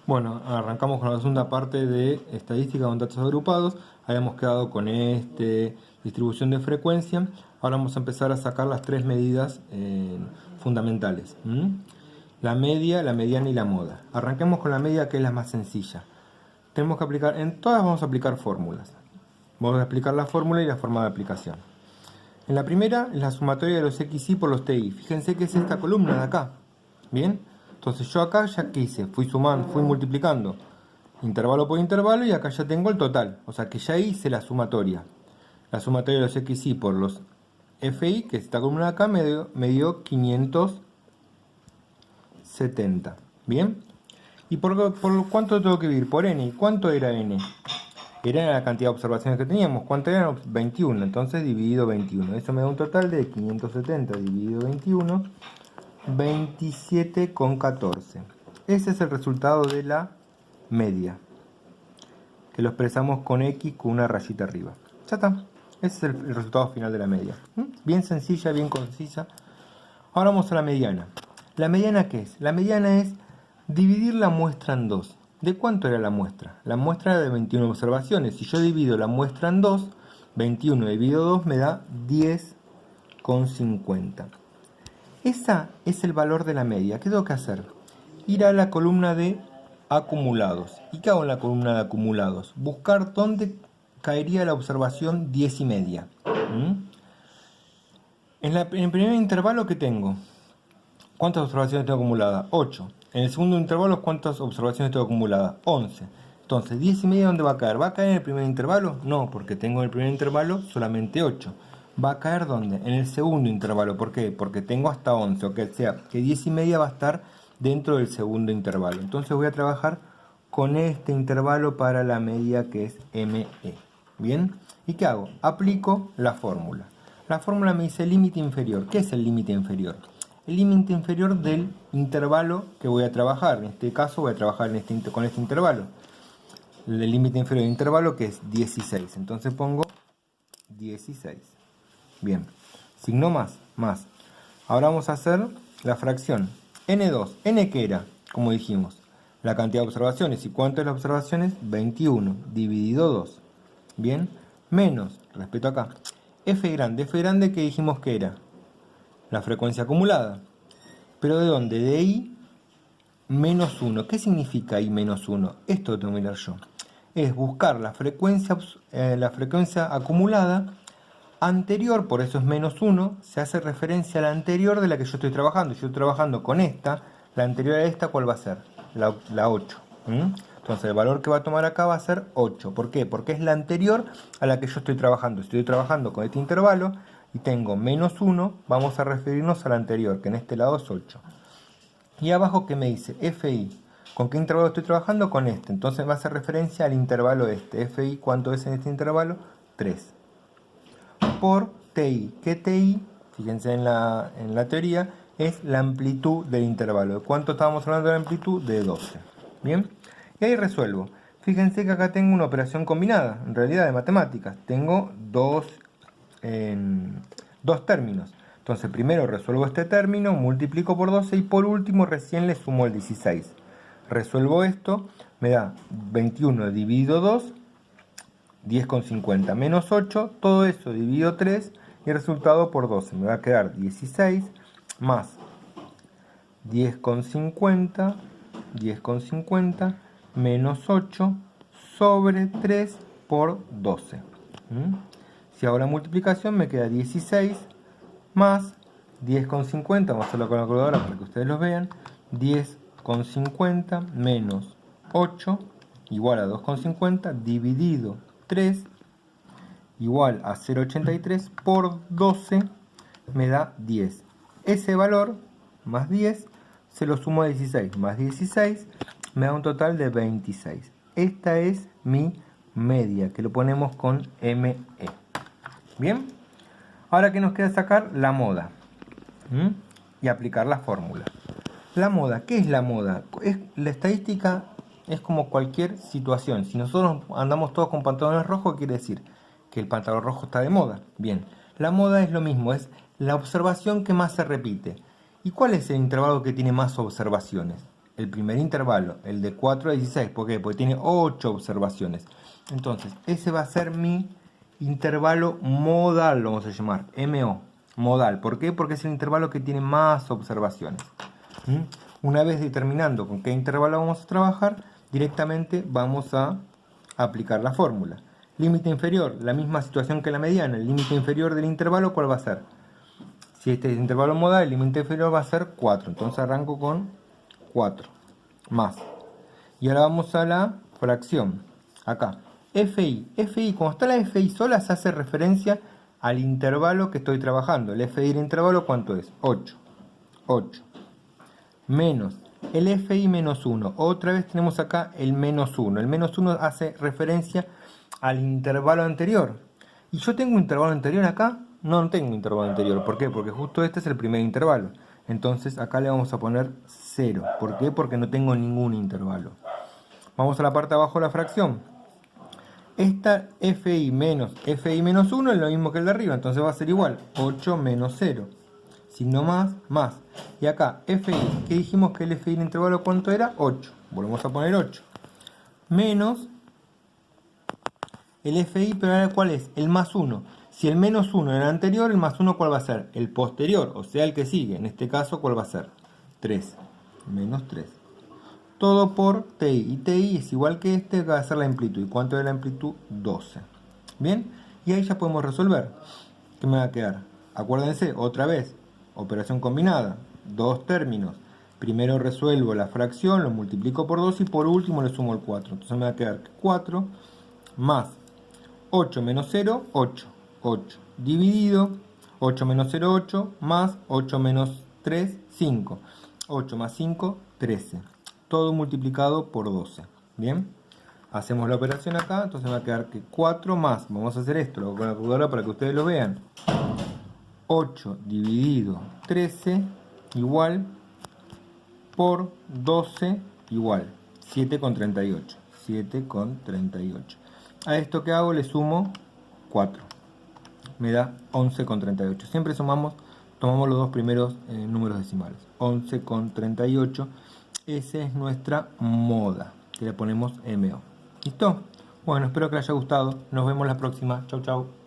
Bueno, arrancamos con la segunda parte de estadística con datos agrupados. Habíamos quedado con distribución de frecuencia. Ahora vamos a empezar a sacar las tres medidas fundamentales. La media, la mediana y la moda. Arranquemos con la media, que es la más sencilla. Tenemos que aplicar, en todas vamos a aplicar fórmulas. Vamos a explicar la fórmula y la forma de aplicación. En la primera es la sumatoria de los xy por los ti. Fíjense que es esta columna de acá. ¿Bien? Entonces yo acá ya que hice, fui sumando, fui multiplicando intervalo por intervalo y acá ya tengo el total. O sea que ya hice la sumatoria. La sumatoria de los xy por los fi, que es esta columna de acá, me dio 570. ¿Bien? ¿Y por cuánto tengo que dividir? Por n. ¿Y cuánto era n? Era la cantidad de observaciones que teníamos. ¿Cuánto eran? 21. Entonces dividido 21. Eso me da un total de 570 dividido 21. 27,14. Ese es el resultado de la media, que lo expresamos con x con una rayita arriba. Ya está. Ese es el resultado final de la media. Bien sencilla, bien concisa. Ahora vamos a la mediana. ¿La mediana qué es? La mediana es dividir la muestra en dos. ¿De cuánto era la muestra? La muestra era de 21 observaciones. Si yo divido la muestra en 2, 21 dividido 2 me da 10,50. Ese es el valor de la media. ¿Qué tengo que hacer? Ir a la columna de acumulados. ¿Y qué hago en la columna de acumulados? Buscar dónde caería la observación 10 y media. En el primer intervalo, ¿qué tengo? ¿Cuántas observaciones tengo acumuladas? 8. En el segundo intervalo, ¿cuántas observaciones tengo acumuladas? 11. Entonces, 10 y media, ¿dónde va a caer? ¿Va a caer en el primer intervalo? No, porque tengo en el primer intervalo solamente 8. ¿Va a caer dónde? En el segundo intervalo. ¿Por qué? Porque tengo hasta 11. O sea, que 10 y media va a estar dentro del segundo intervalo. Entonces voy a trabajar con este intervalo para la media, que es ME. ¿Bien? ¿Y qué hago? Aplico la fórmula. La fórmula me dice límite inferior. ¿Qué es el límite inferior? El límite inferior del intervalo que voy a trabajar. En este caso voy a trabajar con este intervalo. El límite inferior del intervalo, que es 16. Entonces pongo 16. Bien. Signo más. Ahora vamos a hacer la fracción. N2. ¿N qué era? Como dijimos, la cantidad de observaciones. ¿Y cuánto es las observaciones? 21 dividido 2. Bien. Menos, respecto acá, F grande. F grande, ¿qué dijimos que era? La frecuencia acumulada. ¿Pero de dónde? De I menos 1. ¿Qué significa I menos 1? Esto lo tengo que mirar yo. Es buscar la frecuencia acumulada anterior, por eso es menos 1, se hace referencia a la anterior de la que yo estoy trabajando. Yo estoy trabajando con esta, la anterior a esta, ¿cuál va a ser? La 8. Entonces el valor que va a tomar acá va a ser 8. ¿Por qué? Porque es la anterior a la que yo estoy trabajando. Estoy trabajando con este intervalo y tengo menos 1, vamos a referirnos a la anterior, que en este lado es 8. Y abajo, ¿qué me dice? FI. ¿Con qué intervalo estoy trabajando? Con este. Entonces va a hacer referencia al intervalo este. FI, ¿cuánto es en este intervalo? 3. Por TI. ¿Qué TI? Fíjense en la teoría, es la amplitud del intervalo. ¿De cuánto estábamos hablando de la amplitud? De 12. ¿Bien? Y ahí resuelvo. Fíjense que acá tengo una operación combinada, en realidad de matemáticas. Tengo dos términos. Entonces primero resuelvo este término, multiplico por 12 y por último recién le sumo el 16. Resuelvo esto, me da 21 dividido 2, 10,50 menos 8, todo eso dividido 3 y el resultado por 12. Me va a quedar 16 más 10,50 menos 8 sobre 3 por 12. Si hago la multiplicación me queda 16 más 10,50, vamos a hacerlo con la calculadora para que ustedes lo vean, 10,50 menos 8 igual a 2,50 dividido 3 igual a 0,83 por 12 me da 10. Ese valor más 10 se lo sumo a 16, más 16 me da un total de 26. Esta es mi media, que lo ponemos con ME. Bien, ahora que nos queda sacar la moda y aplicar la fórmula. La moda, ¿qué es la moda? La estadística es como cualquier situación. Si nosotros andamos todos con pantalones rojos, quiere decir que el pantalón rojo está de moda. Bien, la moda es lo mismo, es la observación que más se repite. ¿Y cuál es el intervalo que tiene más observaciones? el primer intervalo, el de 4 a 16. ¿Por qué? Porque tiene 8 observaciones. Entonces, ese va a ser mi intervalo modal, lo vamos a llamar, MO, modal. ¿Por qué? Porque es el intervalo que tiene más observaciones. Una vez determinando con qué intervalo vamos a trabajar, directamente vamos a aplicar la fórmula. Límite inferior, la misma situación que la mediana. El límite inferior del intervalo, ¿cuál va a ser? Si este es el intervalo modal, el límite inferior va a ser 4. Entonces arranco con 4 más. Y ahora vamos a la fracción. Acá, FI. FI, cuando está la FI sola, se hace referencia al intervalo que estoy trabajando. El FI del intervalo, ¿cuánto es? 8. 8. Menos el FI menos 1. Otra vez tenemos acá el menos 1. El menos 1 hace referencia al intervalo anterior. ¿Y yo tengo un intervalo anterior acá? No tengo un intervalo anterior. ¿Por qué? Porque justo este es el primer intervalo. Entonces acá le vamos a poner 0. ¿Por qué? Porque no tengo ningún intervalo. Vamos a la parte de abajo de la fracción. Esta FI menos 1 es lo mismo que el de arriba. Entonces va a ser igual. 8 menos 0. Signo más. Y acá, FI, que dijimos que el FI del intervalo, ¿cuánto era? 8. Volvemos a poner 8. Menos el FI, pero ahora ¿cuál es? El más 1. Si el menos 1 era el anterior, el más 1 ¿cuál va a ser? El posterior, o sea, el que sigue. En este caso, ¿cuál va a ser? 3. Menos 3. Todo por TI. Y TI es igual que este, que va a ser la amplitud. ¿Y cuánto es la amplitud? 12. ¿Bien? Y ahí ya podemos resolver. ¿Qué me va a quedar? Acuérdense, otra vez, operación combinada. Dos términos. Primero resuelvo la fracción, lo multiplico por 2 y por último le sumo el 4. Entonces me va a quedar 4 más 8 menos 0, 8. 8 dividido 8 menos 0, 8 más 8 menos 3, 5. 8 más 5, 13. Todo multiplicado por 12. Bien, hacemos la operación acá. Entonces me va a quedar que 4 más, vamos a hacer esto, lo hago con la calculadora para que ustedes lo vean. 8 dividido 13 igual por 12 igual 7,38. 7,38. A esto que hago le sumo 4. Me da 11,38. Siempre tomamos los dos primeros números decimales. 11,38. Esa es nuestra moda, que le ponemos MO. ¿Listo? Bueno, espero que les haya gustado. Nos vemos la próxima. Chau, chau.